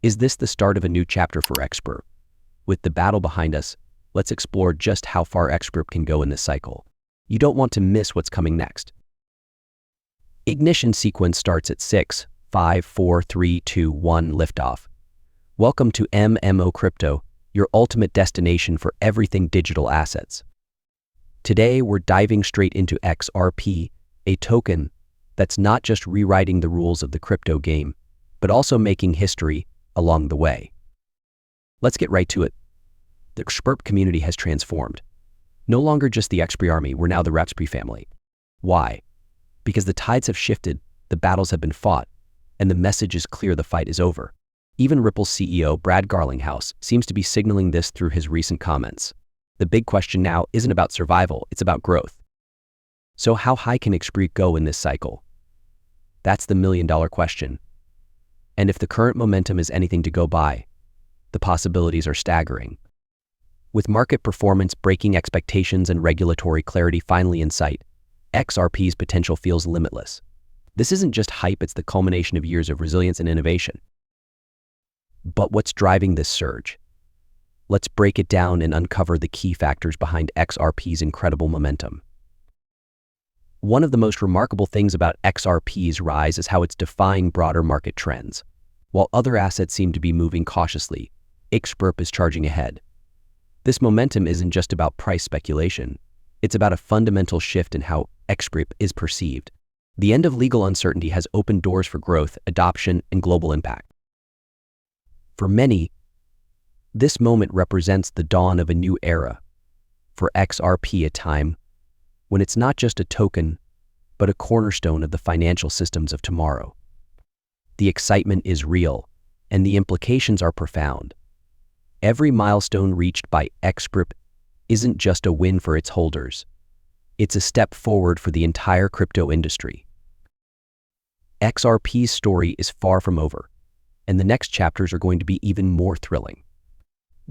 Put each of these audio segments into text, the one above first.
Is this the start of a new chapter for XRP? With the battle behind us, let's explore just how far XRP can go in this cycle. You don't want to miss what's coming next. Ignition sequence starts at 6, 5, 4, 3, 2, 1 liftoff. Welcome to MMO Crypto, your ultimate destination for everything digital assets. Today, we're diving straight into XRP, a token that's not just rewriting the rules of the crypto game, but also making history along the way. Let's get right to it. The XRP community has transformed. No longer just the XRP army, we're now the XRP family. Why? Because the tides have shifted, the battles have been fought, and the message is clear: the fight is over. Even Ripple's CEO, Brad Garlinghouse, seems to be signaling this through his recent comments. The big question now isn't about survival, it's about growth. So how high can XRP go in this cycle? That's the million-dollar question. And if the current momentum is anything to go by, the possibilities are staggering. With market performance breaking expectations and regulatory clarity finally in sight, XRP's potential feels limitless. This isn't just hype, it's the culmination of years of resilience and innovation. But what's driving this surge? Let's break it down and uncover the key factors behind XRP's incredible momentum. One of the most remarkable things about XRP's rise is how it's defying broader market trends. While other assets seem to be moving cautiously, XRP is charging ahead. This momentum isn't just about price speculation. It's about a fundamental shift in how XRP is perceived. The end of legal uncertainty has opened doors for growth, adoption, and global impact. For many, this moment represents the dawn of a new era. For XRP, a time when it's not just a token, but a cornerstone of the financial systems of tomorrow. The excitement is real, and the implications are profound. Every milestone reached by XRP isn't just a win for its holders. It's a step forward for the entire crypto industry. XRP's story is far from over, and the next chapters are going to be even more thrilling.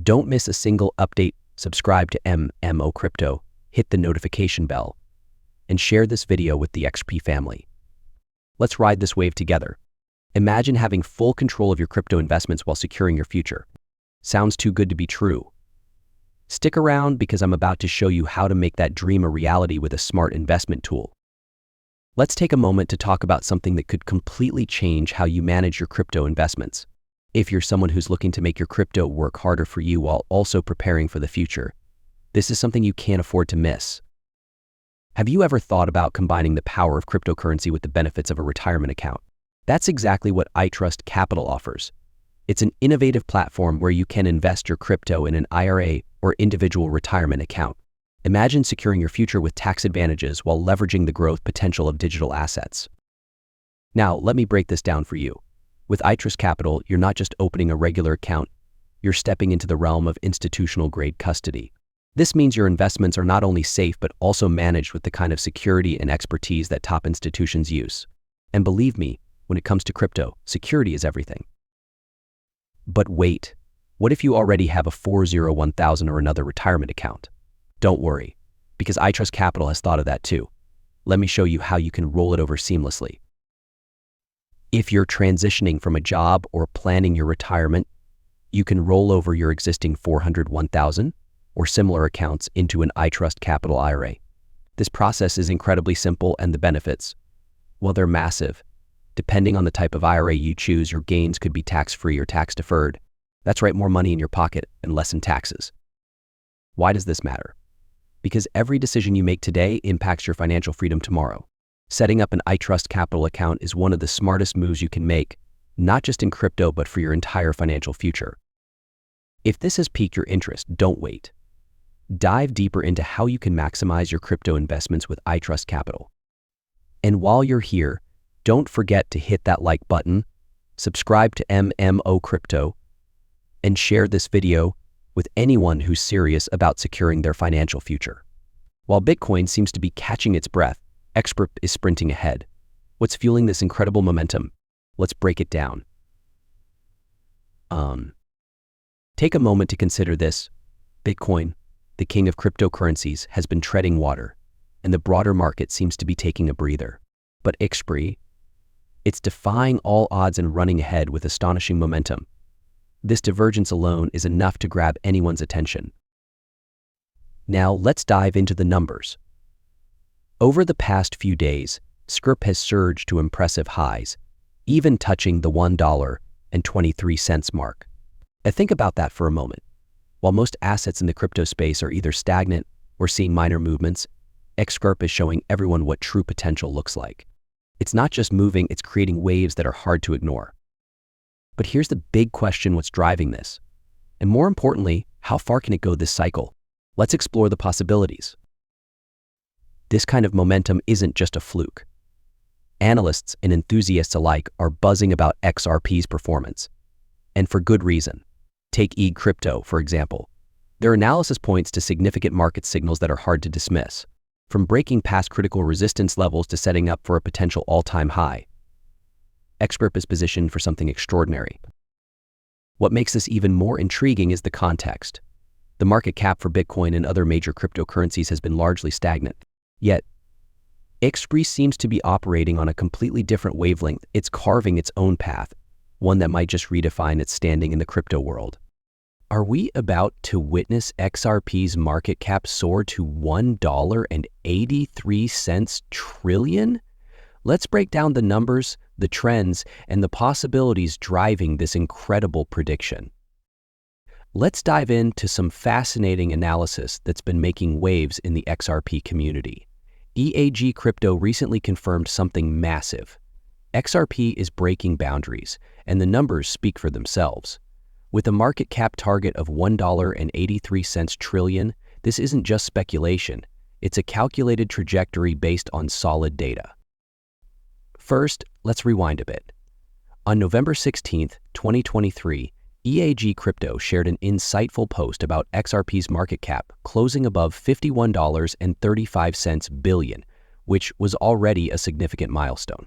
Don't miss a single update. Subscribe to MMO Crypto, hit the notification bell, and share this video with the XRP family. Let's ride this wave together. Imagine having full control of your crypto investments while securing your future. Sounds too good to be true. Stick around because I'm about to show you how to make that dream a reality with a smart investment tool. Let's take a moment to talk about something that could completely change how you manage your crypto investments. If you're someone who's looking to make your crypto work harder for you while also preparing for the future, this is something you can't afford to miss. Have you ever thought about combining the power of cryptocurrency with the benefits of a retirement account? That's exactly what iTrust Capital offers. It's an innovative platform where you can invest your crypto in an IRA or individual retirement account. Imagine securing your future with tax advantages while leveraging the growth potential of digital assets. Now, let me break this down for you. With iTrust Capital, you're not just opening a regular account, you're stepping into the realm of institutional-grade custody. This means your investments are not only safe but also managed with the kind of security and expertise that top institutions use. And believe me, when it comes to crypto, security is everything. But wait, what if you already have a 401(k) or another retirement account? Don't worry, because iTrust Capital has thought of that too. Let me show you how you can roll it over seamlessly. If you're transitioning from a job or planning your retirement, you can roll over your existing 401(k) or similar accounts into an iTrust Capital IRA. This process is incredibly simple, and the benefits, well, they're massive. Depending on the type of IRA you choose, your gains could be tax-free or tax-deferred. That's right, more money in your pocket and less in taxes. Why does this matter? Because every decision you make today impacts your financial freedom tomorrow. Setting up an iTrust Capital account is one of the smartest moves you can make, not just in crypto, but for your entire financial future. If this has piqued your interest, don't wait. Dive deeper into how you can maximize your crypto investments with iTrust Capital. And while you're here, don't forget to hit that like button, subscribe to MMO Crypto, and share this video with anyone who's serious about securing their financial future. While Bitcoin seems to be catching its breath, XRP is sprinting ahead. What's fueling this incredible momentum? Let's break it down. Take a moment to consider this. Bitcoin, the king of cryptocurrencies, has been treading water, and the broader market seems to be taking a breather. But XRP, it's defying all odds and running ahead with astonishing momentum. This divergence alone is enough to grab anyone's attention. Now let's dive into the numbers. Over the past few days, XRP has surged to impressive highs, even touching the $1.23 mark. And think about that for a moment. While most assets in the crypto space are either stagnant or seeing minor movements, XRP is showing everyone what true potential looks like. It's not just moving, it's creating waves that are hard to ignore. But here's the big question: what's driving this? And more importantly, how far can it go this cycle? Let's explore the possibilities. This kind of momentum isn't just a fluke. Analysts and enthusiasts alike are buzzing about XRP's performance. And for good reason. Take Crypto, for example. Their analysis points to significant market signals that are hard to dismiss, from breaking past critical resistance levels to setting up for a potential all-time high. XRP is positioned for something extraordinary. What makes this even more intriguing is the context. The market cap for Bitcoin and other major cryptocurrencies has been largely stagnant. Yet, XRP seems to be operating on a completely different wavelength. It's carving its own path, one that might just redefine its standing in the crypto world. Are we about to witness XRP's market cap soar to $1.83 trillion? Let's break down the numbers, the trends, and the possibilities driving this incredible prediction. Let's dive into some fascinating analysis that's been making waves in the XRP community. Crypto recently confirmed something massive. XRP is breaking boundaries, and the numbers speak for themselves. With a market cap target of $1.83 trillion, this isn't just speculation, it's a calculated trajectory based on solid data. First, let's rewind a bit. On November 16, 2023, Crypto shared an insightful post about XRP's market cap closing above $51.35 billion, which was already a significant milestone.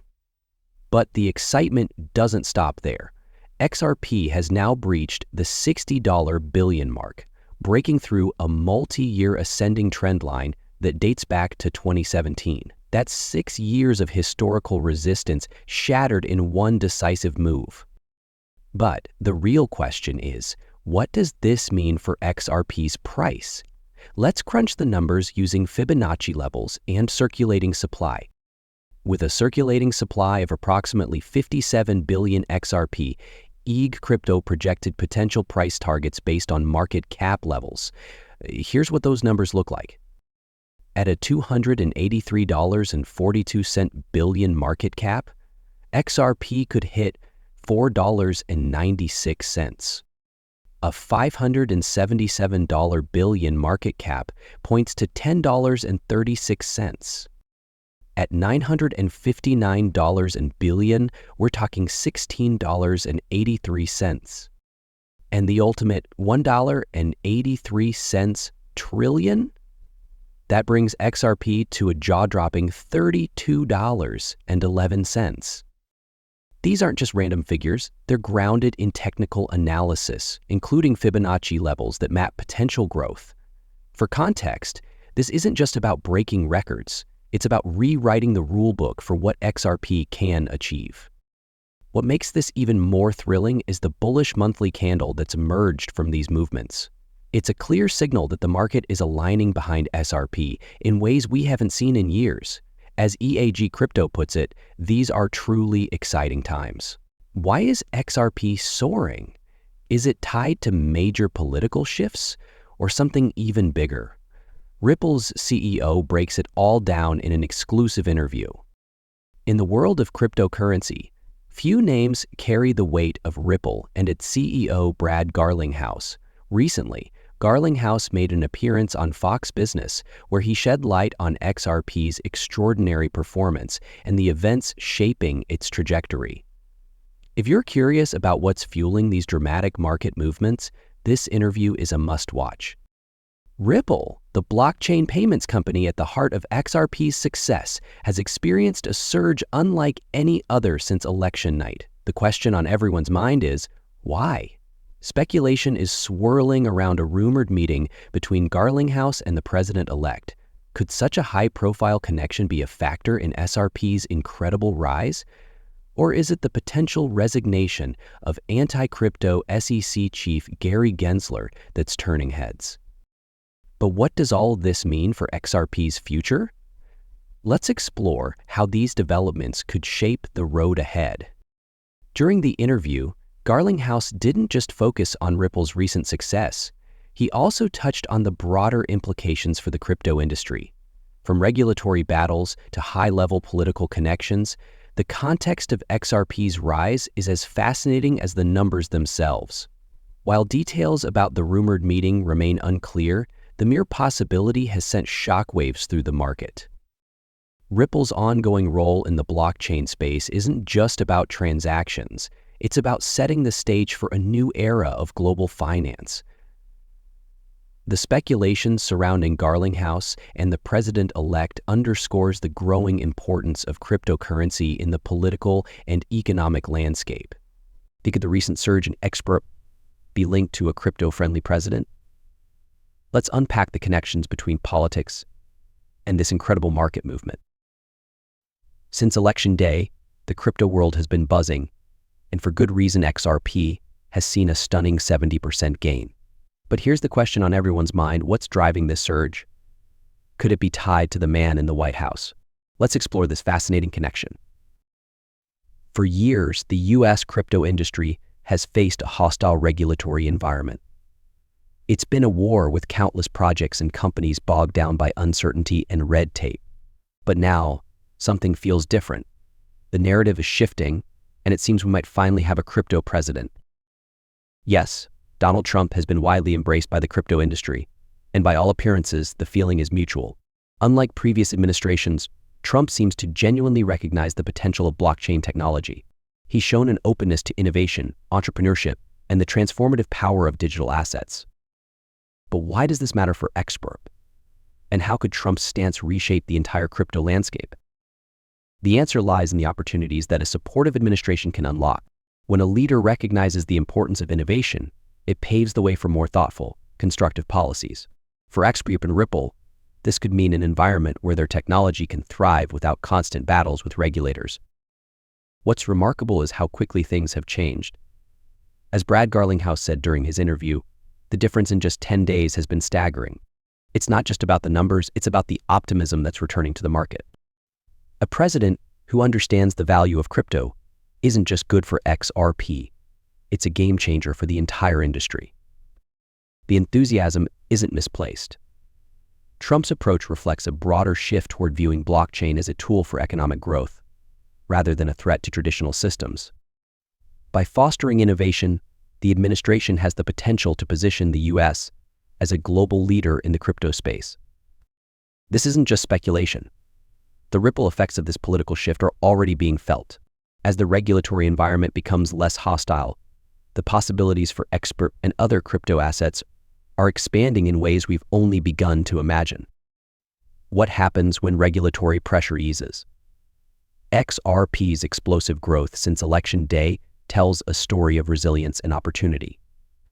But the excitement doesn't stop there. XRP has now breached the $60 billion mark, breaking through a multi-year ascending trend line that dates back to 2017. That's 6 years of historical resistance shattered in one decisive move. But the real question is, what does this mean for XRP's price? Let's crunch the numbers using Fibonacci levels and circulating supply. With a circulating supply of approximately 57 billion XRP, Crypto projected potential price targets based on market cap levels. Here's what those numbers look like. At a $283.42 billion market cap, XRP could hit $4.96. A $577 billion market cap points to $10.36. At $959 billion, we're talking $16.83. And the ultimate $1.83 trillion? That brings XRP to a jaw-dropping $32.11. These aren't just random figures, they're grounded in technical analysis, including Fibonacci levels that map potential growth. For context, this isn't just about breaking records, it's about rewriting the rulebook for what XRP can achieve. What makes this even more thrilling is the bullish monthly candle that's emerged from these movements. It's a clear signal that the market is aligning behind XRP in ways we haven't seen in years. As Crypto puts it, these are truly exciting times. Why is XRP soaring? Is it tied to major political shifts or something even bigger? Ripple's CEO breaks it all down in an exclusive interview. In the world of cryptocurrency, few names carry the weight of Ripple and its CEO Brad Garlinghouse. Recently, Garlinghouse made an appearance on Fox Business where he shed light on XRP's extraordinary performance and the events shaping its trajectory. If you're curious about what's fueling these dramatic market movements, this interview is a must-watch. Ripple, the blockchain payments company at the heart of XRP's success, has experienced a surge unlike any other since election night. The question on everyone's mind is, why? Speculation is swirling around a rumored meeting between Garlinghouse and the president-elect. Could such a high-profile connection be a factor in SRP's incredible rise? Or is it the potential resignation of anti-crypto SEC chief Gary Gensler that's turning heads? But what does all this mean for XRP's future? Let's explore how these developments could shape the road ahead. During the interview, Garlinghouse didn't just focus on Ripple's recent success. He also touched on the broader implications for the crypto industry. From regulatory battles to high-level political connections, the context of XRP's rise is as fascinating as the numbers themselves. While details about the rumored meeting remain unclear, the mere possibility has sent shockwaves through the market. Ripple's ongoing role in the blockchain space isn't just about transactions. It's about setting the stage for a new era of global finance. The speculation surrounding Garlinghouse and the president-elect underscores the growing importance of cryptocurrency in the political and economic landscape. Could the recent surge in XRP be linked to a crypto-friendly president? Let's unpack the connections between politics and this incredible market movement. Since election day, the crypto world has been buzzing, and for good reason. XRP has seen a stunning 70% gain. But here's the question on everyone's mind: what's driving this surge? Could it be tied to the man in the White House? Let's explore this fascinating connection. For years, the U.S. crypto industry has faced a hostile regulatory environment. It's been a war with countless projects and companies bogged down by uncertainty and red tape. But now, something feels different. The narrative is shifting, and it seems we might finally have a crypto president. Yes, Donald Trump has been widely embraced by the crypto industry, and by all appearances, the feeling is mutual. Unlike previous administrations, Trump seems to genuinely recognize the potential of blockchain technology. He's shown an openness to innovation, entrepreneurship, and the transformative power of digital assets. But why does this matter for XRP? And how could Trump's stance reshape the entire crypto landscape? The answer lies in the opportunities that a supportive administration can unlock. When a leader recognizes the importance of innovation, it paves the way for more thoughtful, constructive policies. For XRP and Ripple, this could mean an environment where their technology can thrive without constant battles with regulators. What's remarkable is how quickly things have changed. As Brad Garlinghouse said during his interview, the difference in just 10 days has been staggering. It's not just about the numbers, it's about the optimism that's returning to the market. A president who understands the value of crypto isn't just good for XRP, it's a game changer for the entire industry. The enthusiasm isn't misplaced. Trump's approach reflects a broader shift toward viewing blockchain as a tool for economic growth, rather than a threat to traditional systems. By fostering innovation, the administration has the potential to position the U.S. as a global leader in the crypto space. This isn't just speculation. The ripple effects of this political shift are already being felt. As the regulatory environment becomes less hostile, the possibilities for XRP and other crypto assets are expanding in ways we've only begun to imagine. What happens when regulatory pressure eases? XRP's explosive growth since election day tells a story of resilience and opportunity.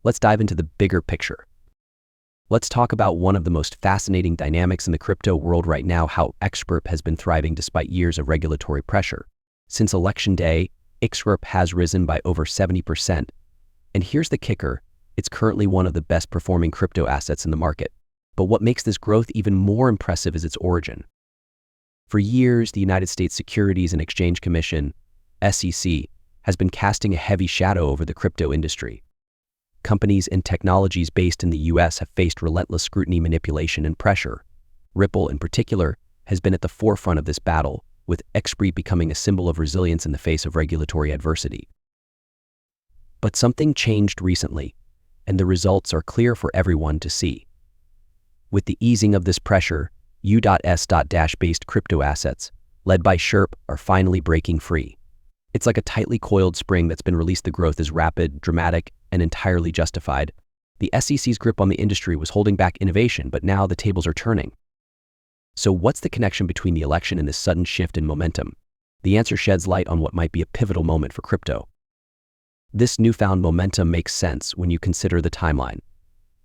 Let's dive into the bigger picture. Let's talk about one of the most fascinating dynamics in the crypto world right now: how XRP has been thriving despite years of regulatory pressure. Since election day, XRP has risen by over 70%. And here's the kicker: it's currently one of the best performing crypto assets in the market. But what makes this growth even more impressive is its origin. For years, the United States Securities and Exchange Commission, SEC, has been casting a heavy shadow over the crypto industry. Companies and technologies based in the US have faced relentless scrutiny, manipulation, and pressure. Ripple, in particular, has been at the forefront of this battle, with XRP becoming a symbol of resilience in the face of regulatory adversity. But something changed recently, and the results are clear for everyone to see. With the easing of this pressure, U.S.-based crypto assets, led by SHRP, are finally breaking free. It's like a tightly coiled spring that's been released. The growth is rapid, dramatic, and entirely justified. The SEC's grip on the industry was holding back innovation, but now the tables are turning. So what's the connection between the election and this sudden shift in momentum? The answer sheds light on what might be a pivotal moment for crypto. This newfound momentum makes sense when you consider the timeline.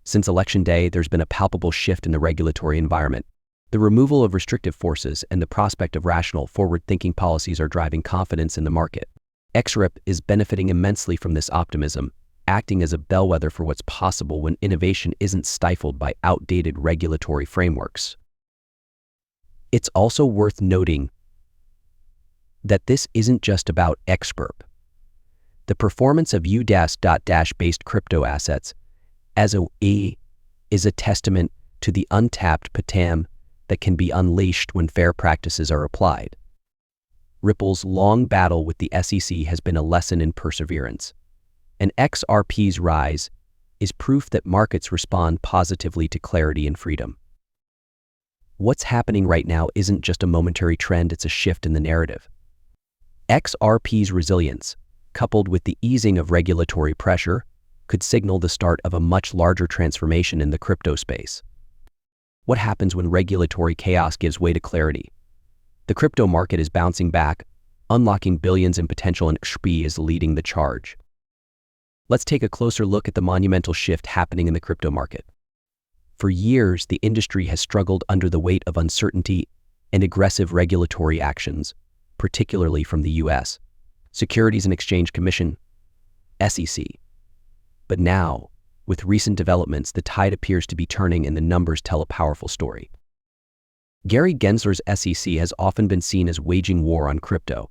Since election day, there's been a palpable shift in the regulatory environment. The removal of restrictive forces and the prospect of rational, forward-thinking policies are driving confidence in the market. XRP is benefiting immensely from this optimism, acting as a bellwether for what's possible when innovation isn't stifled by outdated regulatory frameworks. It's also worth noting that this isn't just about XRP. The performance of USD-based crypto assets as is a testament to the untapped potential that can be unleashed when fair practices are applied. Ripple's long battle with the SEC has been a lesson in perseverance, and XRP's rise is proof that markets respond positively to clarity and freedom. What's happening right now isn't just a momentary trend, it's a shift in the narrative. XRP's resilience, coupled with the easing of regulatory pressure, could signal the start of a much larger transformation in the crypto space. What happens when regulatory chaos gives way to clarity? The crypto market is bouncing back, unlocking billions in potential, and XRP is leading the charge. Let's take a closer look at the monumental shift happening in the crypto market. For years, the industry has struggled under the weight of uncertainty and aggressive regulatory actions, particularly from the U.S. Securities and Exchange Commission, SEC. But now, with recent developments, the tide appears to be turning and the numbers tell a powerful story. Gary Gensler's SEC has often been seen as waging war on crypto.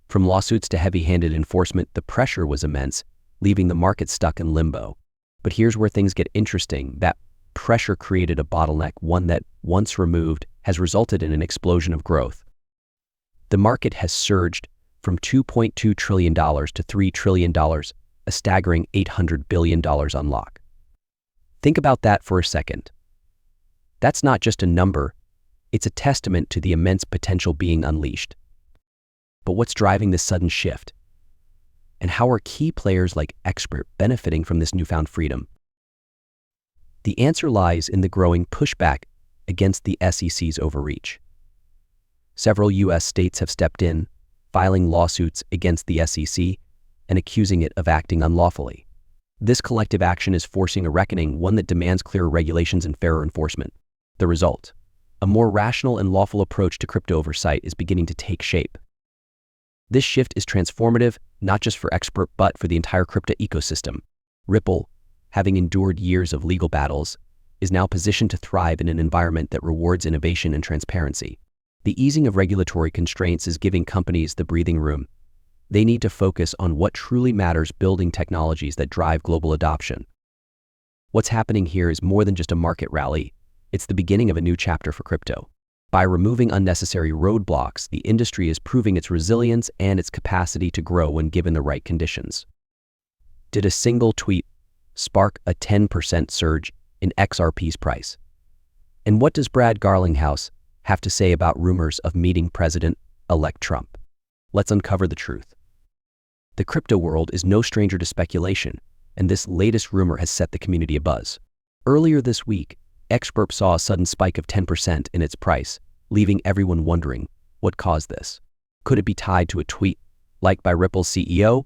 From lawsuits to heavy-handed enforcement, the pressure was immense, leaving the market stuck in limbo. But here's where things get interesting. That pressure created a bottleneck, one that, once removed, has resulted in an explosion of growth. The market has surged from $2.2 trillion to $3 trillion, a staggering $800 billion unlock. Think about that for a second. That's not just a number, it's a testament to the immense potential being unleashed. But what's driving this sudden shift? And how are key players like XRP benefiting from this newfound freedom? The answer lies in the growing pushback against the SEC's overreach. Several U.S. states have stepped in, filing lawsuits against the SEC and accusing it of acting unlawfully. This collective action is forcing a reckoning, one that demands clearer regulations and fairer enforcement. The result? A more rational and lawful approach to crypto oversight is beginning to take shape. This shift is transformative, not just for XRP, but for the entire crypto ecosystem. Ripple, having endured years of legal battles, is now positioned to thrive in an environment that rewards innovation and transparency. The easing of regulatory constraints is giving companies the breathing room they need to focus on what truly matters, building technologies that drive global adoption. What's happening here is more than just a market rally. It's the beginning of a new chapter for crypto. By removing unnecessary roadblocks, the industry is proving its resilience and its capacity to grow when given the right conditions. Did a single tweet spark a 10% surge in XRP's price? And what does Brad Garlinghouse have to say about rumors of meeting President-elect Trump? Let's uncover the truth. The crypto world is no stranger to speculation, and this latest rumor has set the community abuzz. Earlier this week, XRP saw a sudden spike of 10% in its price, leaving everyone wondering what caused this. Could it be tied to a tweet liked by Ripple's CEO,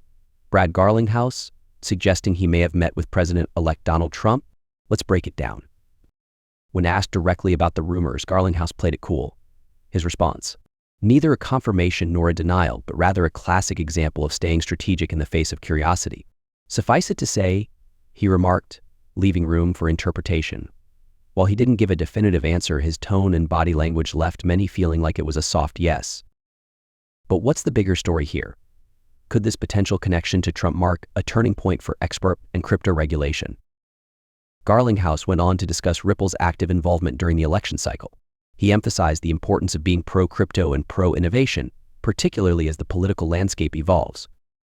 Brad Garlinghouse, suggesting he may have met with President-elect Donald Trump? Let's break it down. When asked directly about the rumors, Garlinghouse played it cool. His response: neither a confirmation nor a denial, but rather a classic example of staying strategic in the face of curiosity. Suffice it to say, he remarked, leaving room for interpretation. While he didn't give a definitive answer, his tone and body language left many feeling like it was a soft yes. But what's the bigger story here? Could this potential connection to Trump mark a turning point for XRP and crypto regulation? Garlinghouse went on to discuss Ripple's active involvement during the election cycle. He emphasized the importance of being pro-crypto and pro-innovation, particularly as the political landscape evolves.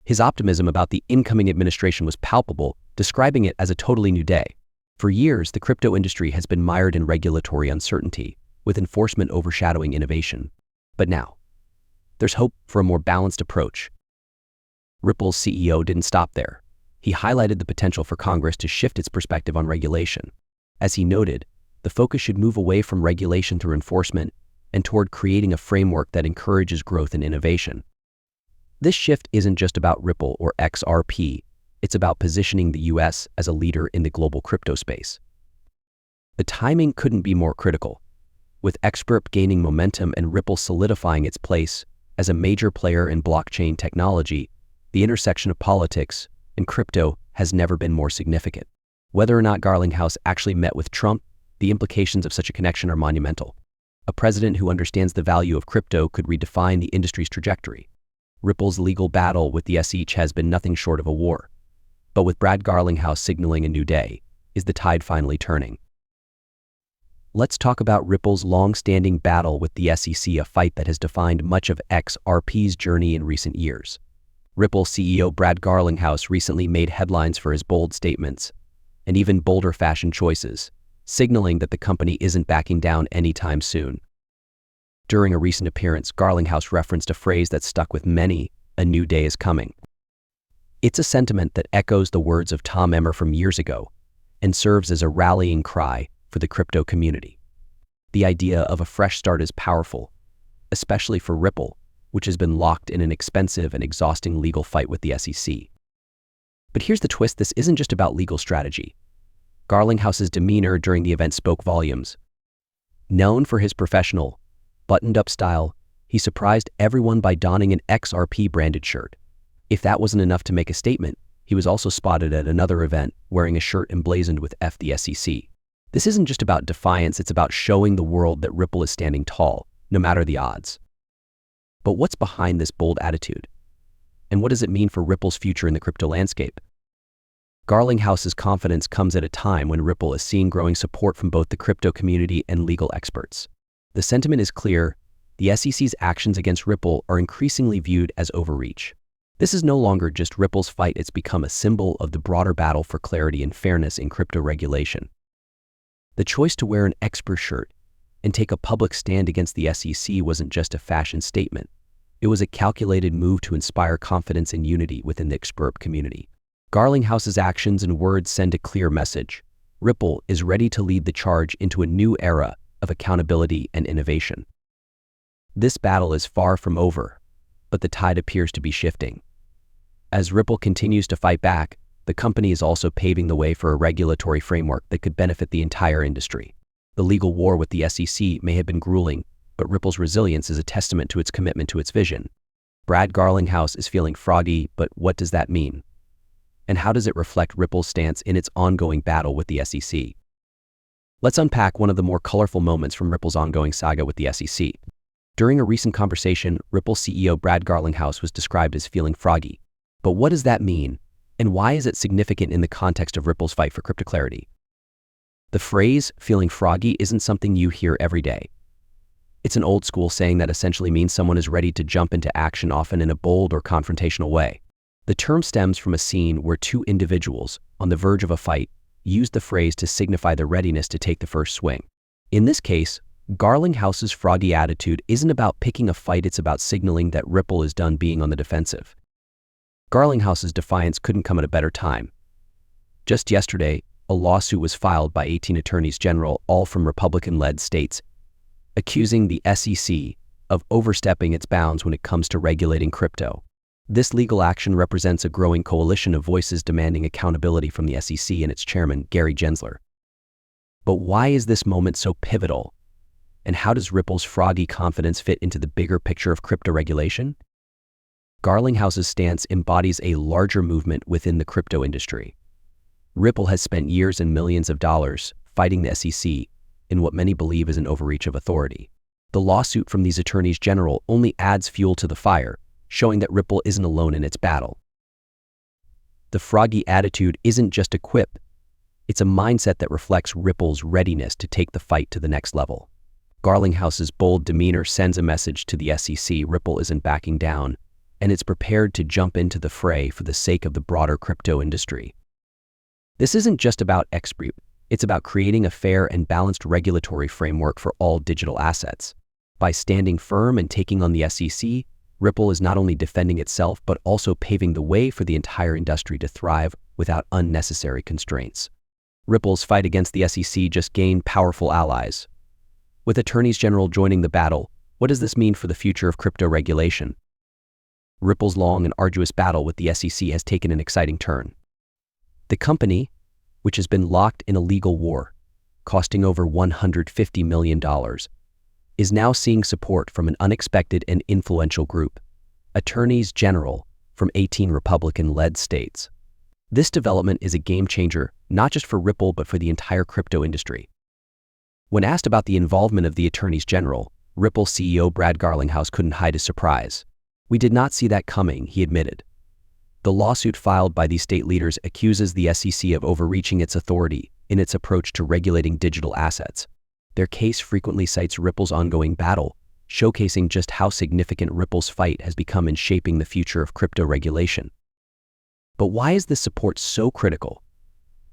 His optimism about the incoming administration was palpable, describing it as a totally new day. For years, the crypto industry has been mired in regulatory uncertainty, with enforcement overshadowing innovation. But now, there's hope for a more balanced approach. Ripple's CEO didn't stop there. He highlighted the potential for Congress to shift its perspective on regulation. As he noted, the focus should move away from regulation through enforcement and toward creating a framework that encourages growth and innovation. This shift isn't just about Ripple or XRP, it's about positioning the US as a leader in the global crypto space. The timing couldn't be more critical, with XRP gaining momentum and Ripple solidifying its place as a major player in blockchain technology. The intersection of politics and crypto has never been more significant. Whether or not Garlinghouse actually met with Trump, the implications of such a connection are monumental. A president who understands the value of crypto could redefine the industry's trajectory. Ripple's legal battle with the SEC has been nothing short of a war. But with Brad Garlinghouse signaling a new day, is the tide finally turning? Let's talk about Ripple's long-standing battle with the SEC, a fight that has defined much of XRP's journey in recent years. Ripple CEO Brad Garlinghouse recently made headlines for his bold statements and even bolder fashion choices, signaling that the company isn't backing down anytime soon. During a recent appearance, Garlinghouse referenced a phrase that stuck with many: "A new day is coming." It's a sentiment that echoes the words of Tom Emmer from years ago and serves as a rallying cry for the crypto community. The idea of a fresh start is powerful, especially for Ripple, which has been locked in an expensive and exhausting legal fight with the SEC. But here's the twist: this isn't just about legal strategy. Garlinghouse's demeanor during the event spoke volumes. Known for his professional, buttoned-up style, he surprised everyone by donning an XRP-branded shirt. If that wasn't enough to make a statement, he was also spotted at another event wearing a shirt emblazoned with F the SEC. This isn't just about defiance, it's about showing the world that Ripple is standing tall, no matter the odds. But what's behind this bold attitude? And what does it mean for Ripple's future in the crypto landscape? Garlinghouse's confidence comes at a time when Ripple is seeing growing support from both the crypto community and legal experts. The sentiment is clear: the SEC's actions against Ripple are increasingly viewed as overreach. This is no longer just Ripple's fight, it's become a symbol of the broader battle for clarity and fairness in crypto regulation. The choice to wear an expert shirt and take a public stand against the SEC wasn't just a fashion statement. It was a calculated move to inspire confidence and unity within the XRP community. Garlinghouse's actions and words send a clear message: Ripple is ready to lead the charge into a new era of accountability and innovation. This battle is far from over, but the tide appears to be shifting. As Ripple continues to fight back, the company is also paving the way for a regulatory framework that could benefit the entire industry. The legal war with the SEC may have been grueling, but Ripple's resilience is a testament to its commitment to its vision. Brad Garlinghouse is feeling froggy, but what does that mean? And how does it reflect Ripple's stance in its ongoing battle with the SEC? Let's unpack one of the more colorful moments from Ripple's ongoing saga with the SEC. During a recent conversation, Ripple CEO Brad Garlinghouse was described as feeling froggy. But what does that mean? And why is it significant in the context of Ripple's fight for crypto clarity? The phrase "feeling froggy" isn't something you hear every day. It's an old-school saying that essentially means someone is ready to jump into action, often in a bold or confrontational way. The term stems from a scene where two individuals, on the verge of a fight, used the phrase to signify their readiness to take the first swing. In this case, Garlinghouse's froggy attitude isn't about picking a fight, it's about signaling that Ripple is done being on the defensive. Garlinghouse's defiance couldn't come at a better time. Just yesterday, a lawsuit was filed by 18 attorneys general, all from Republican-led states, accusing the SEC of overstepping its bounds when it comes to regulating crypto. This legal action represents a growing coalition of voices demanding accountability from the SEC and its chairman, Gary Gensler. But why is this moment so pivotal? And how does Ripple's froggy confidence fit into the bigger picture of crypto regulation? Garlinghouse's stance embodies a larger movement within the crypto industry. Ripple has spent years and millions of dollars fighting the SEC in what many believe is an overreach of authority. The lawsuit from these attorneys general only adds fuel to the fire, showing that Ripple isn't alone in its battle. The froggy attitude isn't just a quip, it's a mindset that reflects Ripple's readiness to take the fight to the next level. Garlinghouse's bold demeanor sends a message to the SEC: Ripple isn't backing down, and it's prepared to jump into the fray for the sake of the broader crypto industry. This isn't just about XRP, it's about creating a fair and balanced regulatory framework for all digital assets. By standing firm and taking on the SEC, Ripple is not only defending itself but also paving the way for the entire industry to thrive without unnecessary constraints. Ripple's fight against the SEC just gained powerful allies. With attorneys general joining the battle, what does this mean for the future of crypto regulation? Ripple's long and arduous battle with the SEC has taken an exciting turn. The company, which has been locked in a legal war, costing over $150 million, is now seeing support from an unexpected and influential group. Attorneys general from 18 Republican-led states. This development is a game changer, not just for Ripple but for the entire crypto industry. When asked about the involvement of the attorneys general, Ripple CEO Brad Garlinghouse couldn't hide his surprise. "We did not see that coming," he admitted. The lawsuit filed by these state leaders accuses the SEC of overreaching its authority in its approach to regulating digital assets. Their case frequently cites Ripple's ongoing battle, showcasing just how significant Ripple's fight has become in shaping the future of crypto regulation. But why is this support so critical?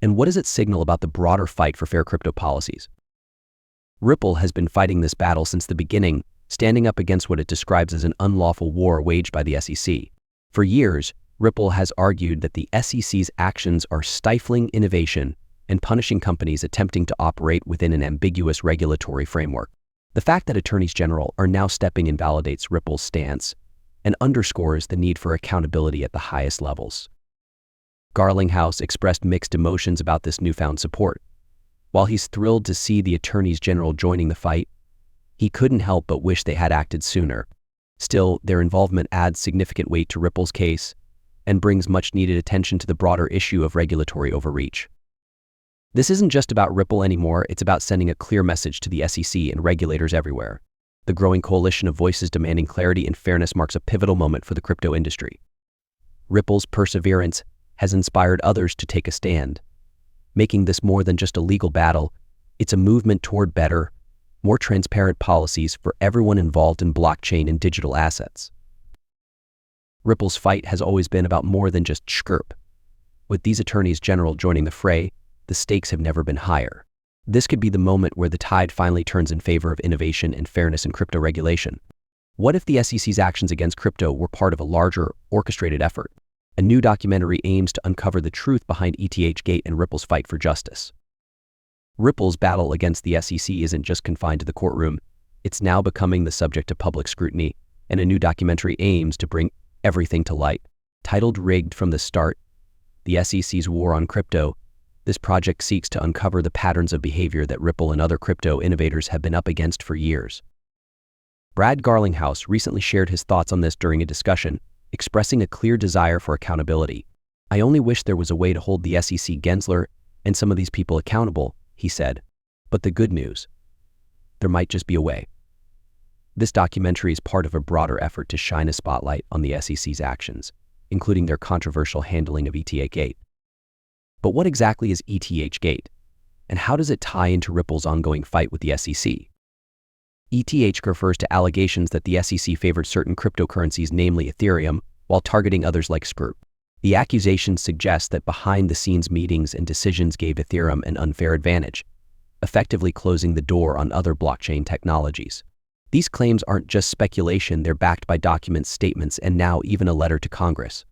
And what does it signal about the broader fight for fair crypto policies? Ripple has been fighting this battle since the beginning, standing up against what it describes as an unlawful war waged by the SEC. For years, Ripple has argued that the SEC's actions are stifling innovation and punishing companies attempting to operate within an ambiguous regulatory framework. The fact that attorneys general are now stepping in validates Ripple's stance and underscores the need for accountability at the highest levels. Garlinghouse expressed mixed emotions about this newfound support. While he's thrilled to see the attorneys general joining the fight, he couldn't help but wish they had acted sooner. Still, their involvement adds significant weight to Ripple's case and brings much-needed attention to the broader issue of regulatory overreach. This isn't just about Ripple anymore, it's about sending a clear message to the SEC and regulators everywhere. The growing coalition of voices demanding clarity and fairness marks a pivotal moment for the crypto industry. Ripple's perseverance has inspired others to take a stand, making this more than just a legal battle. It's a movement toward better, more transparent policies for everyone involved in blockchain and digital assets. Ripple's fight has always been about more than just XRP. With these attorneys general joining the fray, the stakes have never been higher. This could be the moment where the tide finally turns in favor of innovation and fairness in crypto regulation. What if the SEC's actions against crypto were part of a larger, orchestrated effort? A new documentary aims to uncover the truth behind ETH and Ripple's fight for justice. Ripple's battle against the SEC isn't just confined to the courtroom. It's now becoming the subject of public scrutiny, and a new documentary aims to bring everything to light. Titled "Rigged from the Start: The SEC's War on Crypto," this project seeks to uncover the patterns of behavior that Ripple and other crypto innovators have been up against for years. Brad Garlinghouse recently shared his thoughts on this during a discussion, expressing a clear desire for accountability. "I only wish there was a way to hold the SEC, Gensler, and some of these people accountable," he said. "But the good news? There might just be a way." This documentary is part of a broader effort to shine a spotlight on the SEC's actions, including their controversial handling of ETH. But what exactly is ETH, and how does it tie into Ripple's ongoing fight with the SEC? ETH refers to allegations that the SEC favored certain cryptocurrencies, namely Ethereum, while targeting others like XRP. The accusations suggest that behind-the-scenes meetings and decisions gave Ethereum an unfair advantage, effectively closing the door on other blockchain technologies. These claims aren't just speculation, they're backed by documents, statements, and now even a letter to Congress.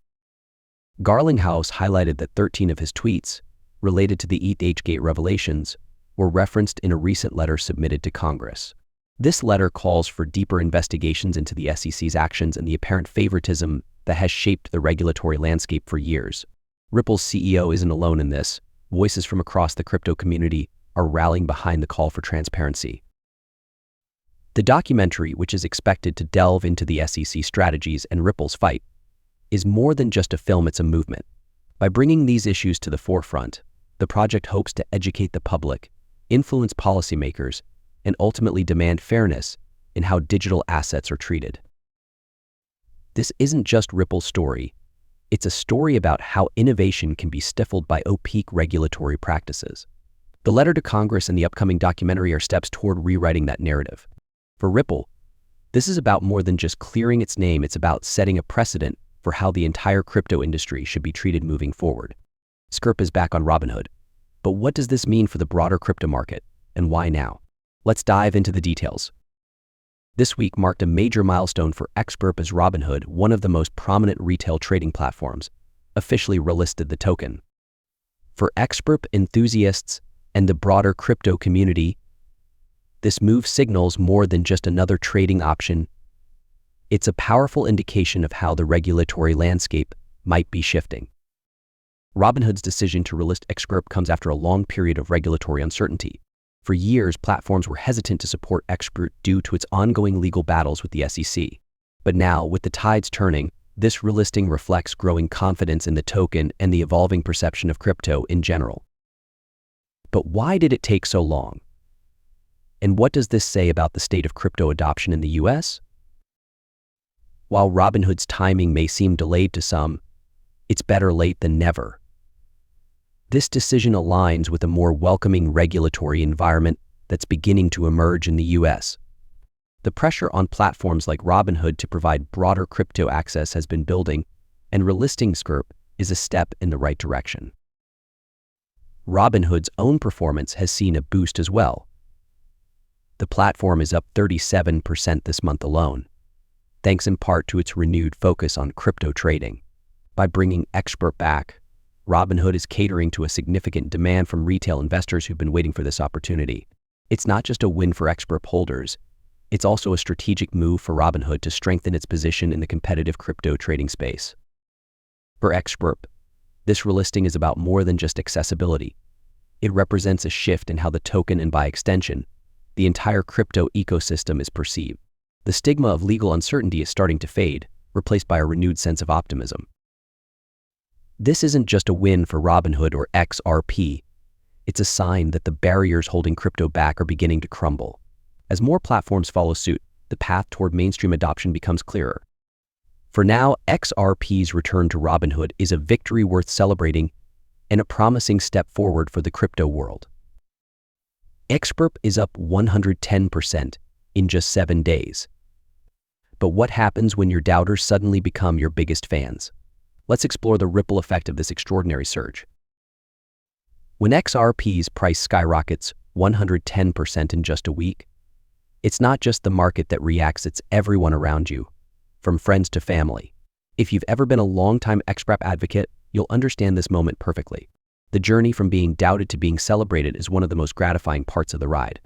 Garlinghouse highlighted that 13 of his tweets, related to the ETH revelations, were referenced in a recent letter submitted to Congress. This letter calls for deeper investigations into the SEC's actions and the apparent favoritism that has shaped the regulatory landscape for years. Ripple's CEO isn't alone in this. Voices from across the crypto community are rallying behind the call for transparency. The documentary, which is expected to delve into the SEC strategies and Ripple's fight, is more than just a film, it's a movement. By bringing these issues to the forefront, the project hopes to educate the public, influence policymakers, and ultimately demand fairness in how digital assets are treated. This isn't just Ripple's story. It's a story about how innovation can be stifled by opaque regulatory practices. The letter to Congress and the upcoming documentary are steps toward rewriting that narrative. For Ripple, this is about more than just clearing its name, it's about setting a precedent for how the entire crypto industry should be treated moving forward. XRP is back on Robinhood. But what does this mean for the broader crypto market, and why now? Let's dive into the details. This week marked a major milestone for XRP as Robinhood, one of the most prominent retail trading platforms, officially relisted the token. For XRP enthusiasts and the broader crypto community, this move signals more than just another trading option. It's a powerful indication of how the regulatory landscape might be shifting. Robinhood's decision to relist XRP comes after a long period of regulatory uncertainty. For years, platforms were hesitant to support XRP due to its ongoing legal battles with the SEC. But now, with the tides turning, This relisting reflects growing confidence in the token and the evolving perception of crypto in general. But why did it take so long? And what does this say about the state of crypto adoption in the US? While Robinhood's timing may seem delayed to some, it's better late than never. This decision aligns with a more welcoming regulatory environment that's beginning to emerge in the US. The pressure on platforms like Robinhood to provide broader crypto access has been building, and relisting XRP is a step in the right direction. Robinhood's own performance has seen a boost as well. The platform is up 37% this month alone, thanks in part to its renewed focus on crypto trading. By bringing XRP back, Robinhood is catering to a significant demand from retail investors who've been waiting for this opportunity. It's not just a win for XRP holders, it's also a strategic move for Robinhood to strengthen its position in the competitive crypto trading space. For XRP, this relisting is about more than just accessibility. It represents a shift in how the token and by extension, the entire crypto ecosystem is perceived. The stigma of legal uncertainty is starting to fade, replaced by a renewed sense of optimism. This isn't just a win for Robinhood or XRP. It's a sign that the barriers holding crypto back are beginning to crumble. As more platforms follow suit, the path toward mainstream adoption becomes clearer. For now, XRP's return to Robinhood is a victory worth celebrating and a promising step forward for the crypto world. XRP is up 110% in just 7 days. But what happens when your doubters suddenly become your biggest fans? Let's explore the ripple effect of this extraordinary surge. When XRP's price skyrockets 110% in just a week, it's not just the market that reacts, it's everyone around you, from friends to family. If you've ever been a longtime XRP advocate, you'll understand this moment perfectly. The journey from being doubted to being celebrated is one of the most gratifying parts of the ride.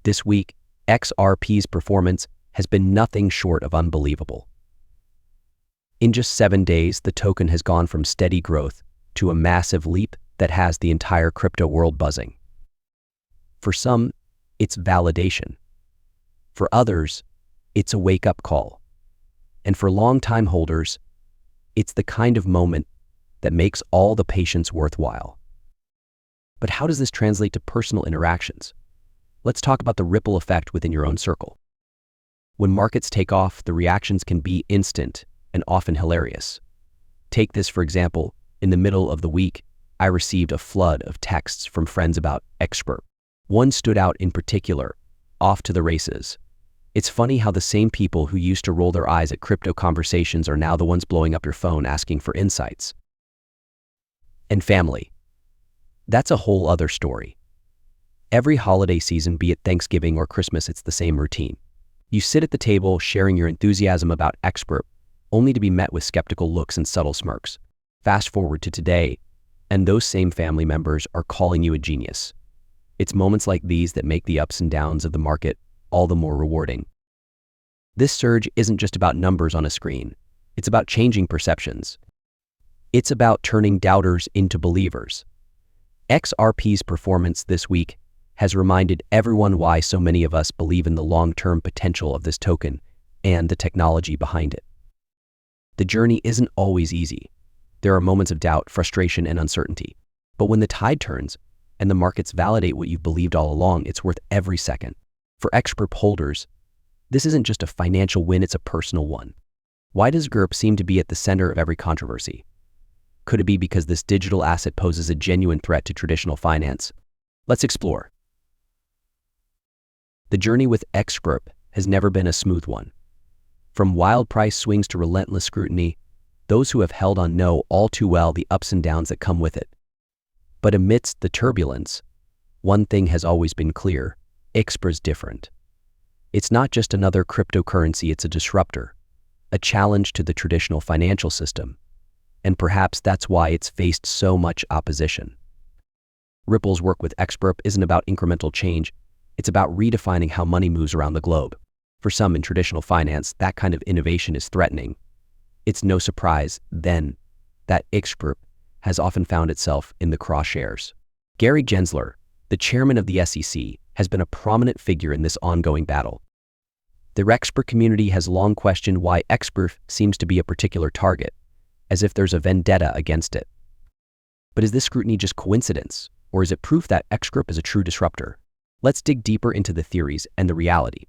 This week, XRP's performance has been nothing short of unbelievable. In just 7 days, the token has gone from steady growth to a massive leap that has the entire crypto world buzzing. For some, it's validation. For others, it's a wake-up call. And for long-time holders, it's the kind of moment that makes all the patience worthwhile. But how does this translate to personal interactions? Let's talk about the ripple effect within your own circle. When markets take off, the reactions can be instant and often hilarious. Take this, for example. In the middle of the week, I received a flood of texts from friends about XRP. One stood out in particular, off to the races. It's funny how the same people who used to roll their eyes at crypto conversations are now the ones blowing up your phone asking for insights. And family. That's a whole other story. Every holiday season, be it Thanksgiving or Christmas, it's the same routine. You sit at the table sharing your enthusiasm about XRP, only to be met with skeptical looks and subtle smirks. Fast forward to today, and those same family members are calling you a genius. It's moments like these that make the ups and downs of the market all the more rewarding. This surge isn't just about numbers on a screen. It's about changing perceptions. It's about turning doubters into believers. XRP's performance this week has reminded everyone why so many of us believe in the long-term potential of this token and the technology behind it. The journey isn't always easy. There are moments of doubt, frustration, and uncertainty. But when the tide turns and the markets validate what you've believed all along, it's worth every second. For XRP holders, this isn't just a financial win, it's a personal one. Why does XRP seem to be at the center of every controversy? Could it be because this digital asset poses a genuine threat to traditional finance? Let's explore. The journey with XRP has never been a smooth one. From wild price swings to relentless scrutiny, those who have held on know all too well the ups and downs that come with it. But amidst the turbulence, one thing has always been clear: XRP's different. It's not just another cryptocurrency, it's a disruptor, a challenge to the traditional financial system, and perhaps that's why it's faced so much opposition. Ripple's work with XRP isn't about incremental change, it's about redefining how money moves around the globe. For some in traditional finance, that kind of innovation is threatening. It's no surprise, then, that XRP has often found itself in the crosshairs. Gary Gensler, the chairman of the SEC, has been a prominent figure in this ongoing battle. The expert community has long questioned why XRP seems to be a particular target, as if there's a vendetta against it. But is this scrutiny just coincidence, or is it proof that XRP is a true disruptor? Let's dig deeper into the theories and the reality.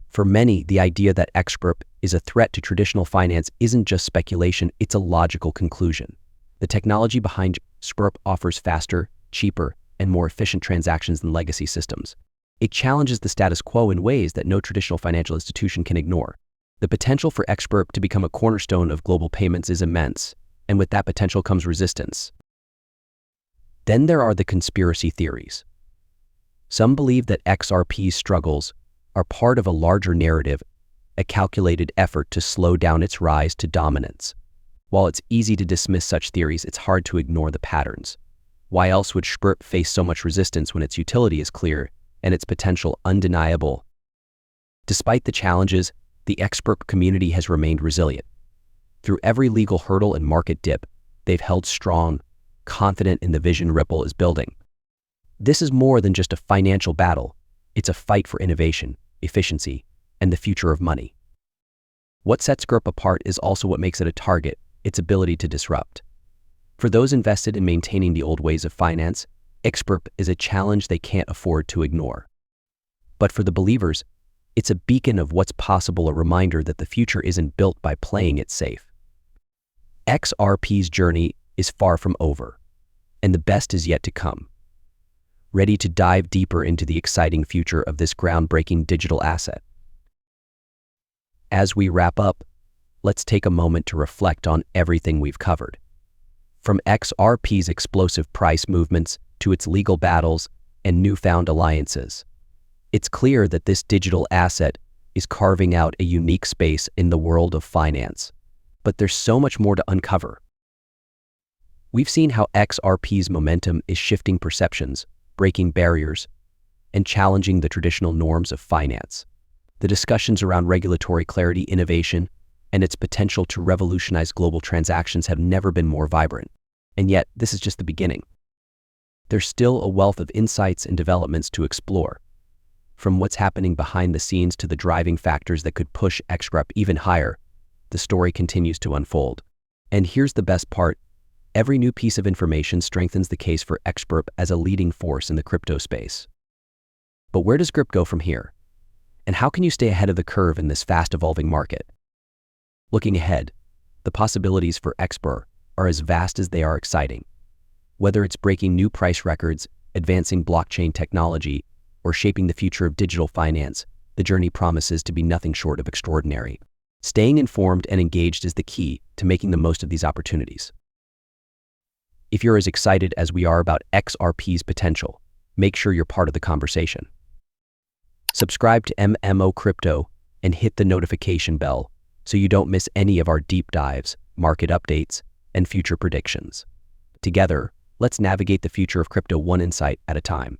For many, the idea that XRP is a threat to traditional finance isn't just speculation, it's a logical conclusion. The technology behind XRP offers faster, cheaper, and more efficient transactions than legacy systems. It challenges the status quo in ways that no traditional financial institution can ignore. The potential for XRP to become a cornerstone of global payments is immense, and with that potential comes resistance. Then there are the conspiracy theories. Some believe that XRP's struggles are part of a larger narrative, a calculated effort to slow down its rise to dominance. While it's easy to dismiss such theories, it's hard to ignore the patterns. Why else would XRP face so much resistance when its utility is clear and its potential undeniable? Despite the challenges, the XRP community has remained resilient. Through every legal hurdle and market dip, they've held strong, confident in the vision Ripple is building. This is more than just a financial battle. It's a fight for innovation, efficiency, and the future of money. What sets XRP apart is also what makes it a target, its ability to disrupt. For those invested in maintaining the old ways of finance, XRP is a challenge they can't afford to ignore. But for the believers, it's a beacon of what's possible, a reminder that the future isn't built by playing it safe. XRP's journey is far from over, and the best is yet to come. Ready to dive deeper into the exciting future of this groundbreaking digital asset? As we wrap up, let's take a moment to reflect on everything we've covered. From XRP's explosive price movements to its legal battles and newfound alliances, it's clear that this digital asset is carving out a unique space in the world of finance. But there's so much more to uncover. We've seen how XRP's momentum is shifting perceptions, breaking barriers, and challenging the traditional norms of finance. The discussions around regulatory clarity, innovation, and its potential to revolutionize global transactions have never been more vibrant. And yet, this is just the beginning. There's still a wealth of insights and developments to explore. From what's happening behind the scenes to the driving factors that could push XRP even higher, the story continues to unfold. And here's the best part. Every new piece of information strengthens the case for XRP as a leading force in the crypto space. But where does XRP go from here? And how can you stay ahead of the curve in this fast-evolving market? Looking ahead, the possibilities for XRP are as vast as they are exciting. Whether it's breaking new price records, advancing blockchain technology, or shaping the future of digital finance, the journey promises to be nothing short of extraordinary. Staying informed and engaged is the key to making the most of these opportunities. If you're as excited as we are about XRP's potential, make sure you're part of the conversation. Subscribe to MMO Crypto and hit the notification bell so you don't miss any of our deep dives, market updates, and future predictions. Together, let's navigate the future of crypto one insight at a time.